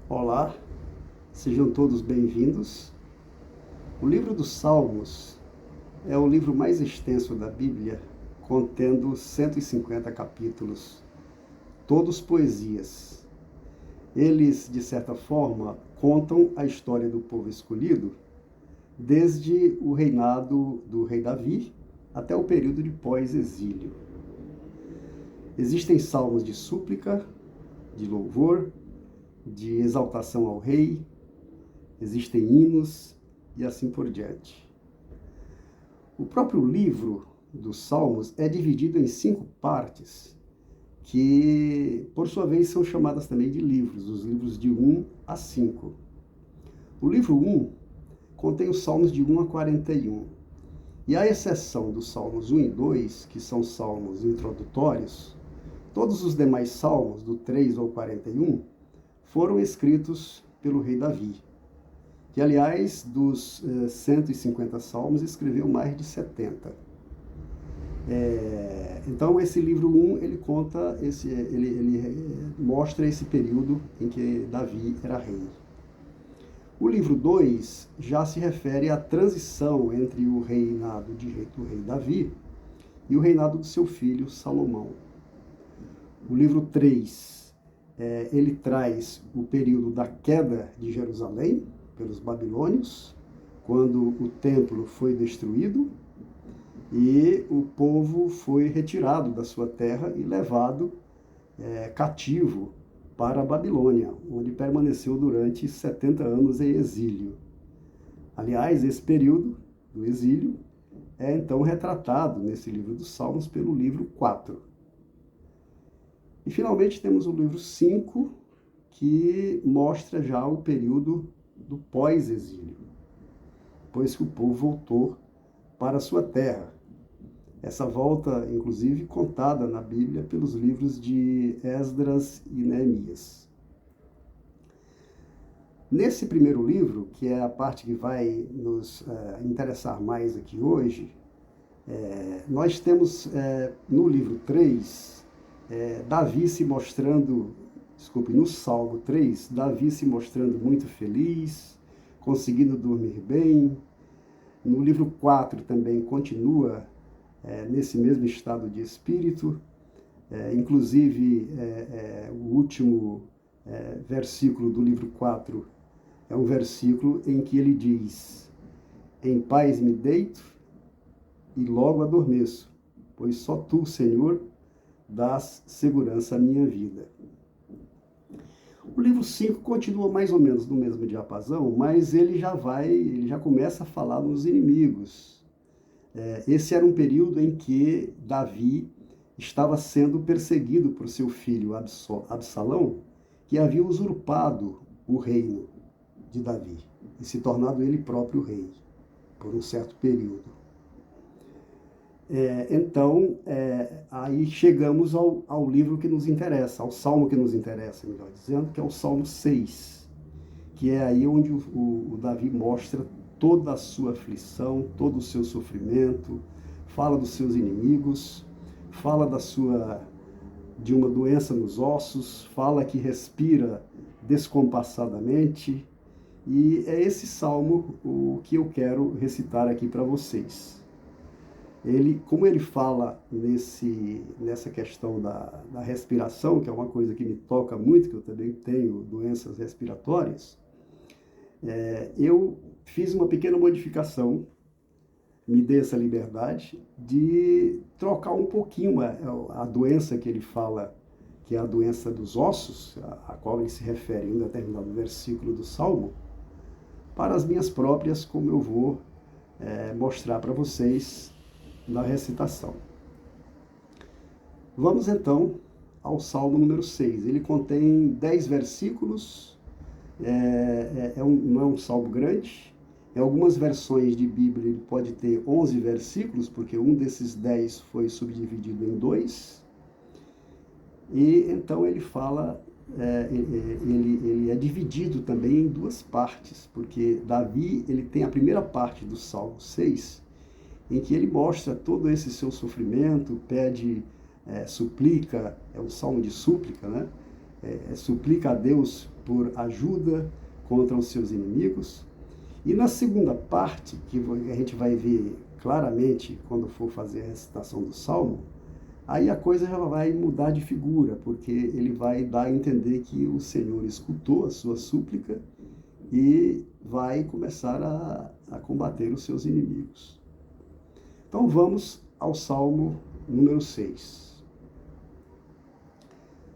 Olá, sejam todos bem-vindos. O livro dos Salmos é o livro mais extenso da Bíblia, contendo 150 capítulos, todos poesias. Eles, de certa forma, contam a história do povo escolhido desde o reinado do rei Davi até o período de pós-exílio. Existem salmos de súplica, de louvor, de exaltação ao rei, existem hinos e assim por diante. O próprio livro dos Salmos é dividido em 5 partes, que por sua vez são chamadas também de livros, os livros de 1 a 5. O livro 1 contém os Salmos de 1 a 41, e à exceção dos Salmos 1 e 2, que são salmos introdutórios, todos os demais salmos, do 3 ao 41, foram escritos pelo rei Davi, que, aliás, dos 150 salmos, escreveu mais de 70. Então, esse livro 1, ele conta, ele mostra esse período em que Davi era rei. O livro 2 já se refere à transição entre o reinado do rei Davi e o reinado do seu filho Salomão. O livro 3, ele traz o período da queda de Jerusalém pelos babilônios, quando o templo foi destruído e o povo foi retirado da sua terra e levado cativo para a Babilônia, onde permaneceu durante 70 anos em exílio. Aliás, esse período do exílio é então retratado nesse livro dos Salmos pelo livro 4. E finalmente temos o livro 5, que mostra já o período do pós-exílio, depois que o povo voltou para a sua terra. Essa volta, inclusive, contada na Bíblia pelos livros de Esdras e Neemias. Nesse primeiro livro, que é a parte que vai nos interessar mais aqui hoje, nós temos no livro 3, Davi se mostrando, no Salmo 3, Davi se mostrando muito feliz, conseguindo dormir bem. No livro 4 também continua nesse mesmo estado de espírito. Inclusive, o último versículo do livro 4 é um versículo em que ele diz: em paz me deito e logo adormeço, pois só tu, Senhor, dás segurança à minha vida. O livro 5 continua mais ou menos no mesmo diapasão, mas ele já começa a falar nos inimigos. Esse era um período em que Davi estava sendo perseguido por seu filho Absalão, que havia usurpado o reino de Davi e se tornado ele próprio rei por um certo período. Então, aí chegamos ao livro que nos interessa, ao salmo que nos interessa, melhor dizendo, que é o Salmo 6, que é aí onde o Davi mostra toda a sua aflição, todo o seu sofrimento, fala dos seus inimigos, fala de uma doença nos ossos, fala que respira descompassadamente, e é esse salmo o que eu quero recitar aqui para vocês. Como ele fala nessa questão da respiração, que é uma coisa que me toca muito, que eu também tenho doenças respiratórias, eu fiz uma pequena modificação, me dei essa liberdade de trocar um pouquinho a doença que ele fala, que é a doença dos ossos, a qual ele se refere em um determinado versículo do Salmo, para as minhas próprias, como eu vou mostrar para vocês na recitação. Vamos então ao Salmo número 6. Ele contém 10 versículos, não é um salmo grande. Em algumas versões de Bíblia ele pode ter 11 versículos, porque um desses 10 foi subdividido em 2. E então ele fala, ele é dividido também em 2 partes, porque Davi ele tem a primeira parte do Salmo 6, em que ele mostra todo esse seu sofrimento, pede, suplica, é um salmo de súplica, né? suplica a Deus por ajuda contra os seus inimigos. E na segunda parte, que a gente vai ver claramente quando for fazer a recitação do Salmo, aí a coisa já vai mudar de figura, porque ele vai dar a entender que o Senhor escutou a sua súplica e vai começar a combater os seus inimigos. Então vamos ao Salmo número 6.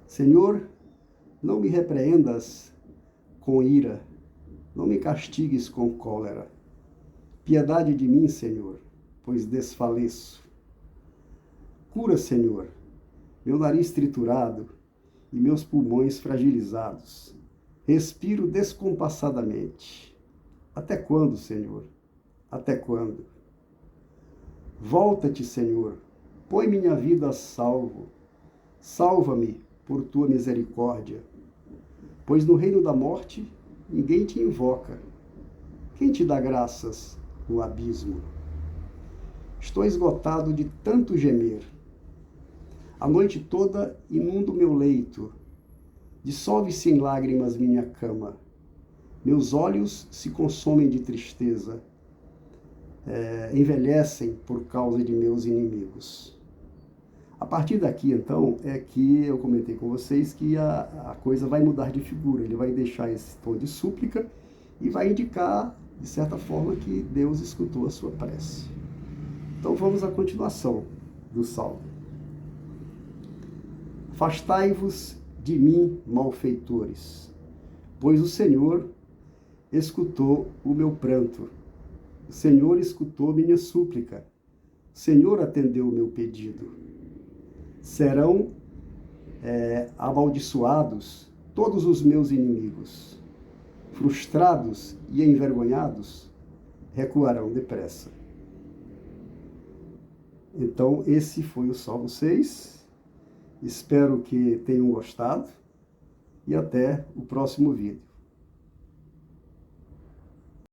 Senhor, não me repreendas com ira, não me castigues com cólera. Piedade de mim, Senhor, pois desfaleço. Cura, Senhor, meu nariz triturado e meus pulmões fragilizados. Respiro descompassadamente. Até quando, Senhor? Até quando? Volta-te, Senhor, põe minha vida a salvo. Salva-me por tua misericórdia. Pois no reino da morte ninguém te invoca. Quem te dá graças no abismo? Estou esgotado de tanto gemer. A noite toda inundo meu leito. Dissolve-se em lágrimas minha cama. Meus olhos se consomem de tristeza. Envelhecem por causa de meus inimigos. A partir daqui, então, é que eu comentei com vocês que a coisa vai mudar de figura. Ele vai deixar esse tom de súplica e vai indicar, de certa forma, que Deus escutou a sua prece. Então vamos à continuação do Salmo. Afastai-vos de mim, malfeitores, pois o Senhor escutou o meu pranto. O Senhor escutou minha súplica. O Senhor atendeu o meu pedido. Serão amaldiçoados todos os meus inimigos. Frustrados e envergonhados, recuarão depressa. Então, esse foi o Salmo 6. Espero que tenham gostado e até o próximo vídeo.